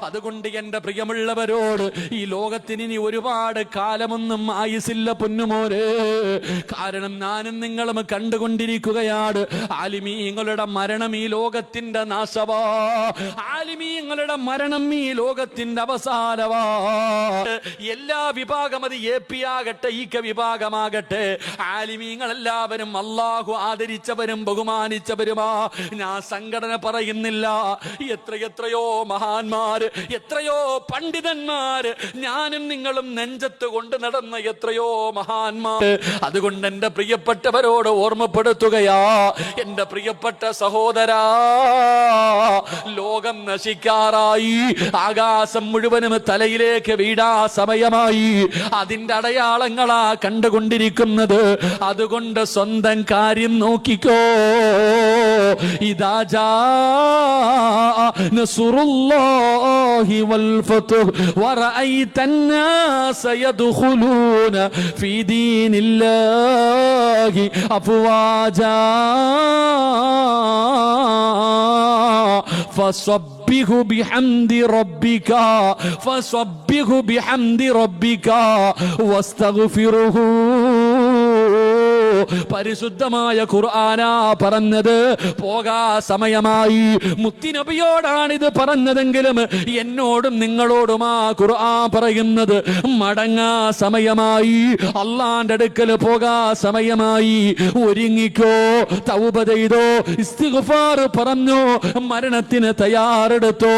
അതുകൊണ്ട് എന്റെ പ്രിയമുള്ളവരോട്, ഈ ലോകത്തിന് ഇനി ഒരുപാട് കാലമൊന്നും ആയുസില്ല പൊന്നുമോരെ. കാരണം ഞാനും നിങ്ങളും കണ്ടുകൊണ്ടിരിക്കുകയാണ് ആലിമീങ്ങളുടെ മരണം ഈ ലോകത്തിന്റെ നാശവാ, ആലിമീങ്ങളുടെ മരണം ഈ ലോകത്തിന്റെ അവസാനവാ. എല്ലാ വിഭാഗം, അത് എപി ആകട്ടെ ഈക്ക വിഭാഗമാകട്ടെ, ആലിമീങ്ങളെല്ലാവരും അല്ലാഹു ആദരിച്ചവരും ബഹുമാനിച്ചവരുമാ. ഞാൻ സംഘടന പറയുന്നില്ല. എത്രയോ മഹാന്മാര്, എത്രയോ പണ്ഡിതന്മാര്, ഞാനും നിങ്ങളും നെഞ്ചത്ത് കൊണ്ട് നടന്ന എത്രയോ മഹാന്മാര്. അതുകൊണ്ട് എന്റെ പ്രിയപ്പെട്ടവരോട് ഓർമ്മപ്പെടുത്തുകയാ, എന്റെ പ്രിയപ്പെട്ട സഹോദരാ, ലോകം നശിക്കാറായി, ആകാശം മുഴുവനും തലയിലേക്ക് വീഴാ സമയമായി. അതിന്റെ അടയാളങ്ങളാ കണ്ടുകൊണ്ടിരിക്കുന്നത്. അതുകൊണ്ട് സ്വന്തം കാര്യം നോക്കിക്കോ. ഇദാ ജാ നസ്റുല്ലാഹി വൽ ഫത്ഹ് വറഅയ്തൻ നാസ യദ്ഖുലൂന ഫീ ദീനില്ലാഹി അഫ്വാജാ فصبح بحمد ربك واستغفره. പരിശുദ്ധമായ ഖുർആനാ പറഞ്ഞത്. പോകാ സമയമായി. മുത്തിനബിയോടാണിത് പറഞ്ഞതെങ്കിലും എന്നോടും നിങ്ങളോടുമാ ഖുർആൻ പറയുന്നത്. മടങ്ങാ സമയമായി, അള്ളാന്റെ അടുക്കൽ പോകാ സമയമായി. ഒരുങ്ങിക്കോ, തൗബ ചെയ്തോ, ഇസ്തിഗ്ഫാർ പറഞ്ഞോ, മരണത്തിന് തയ്യാറെടുത്തോ.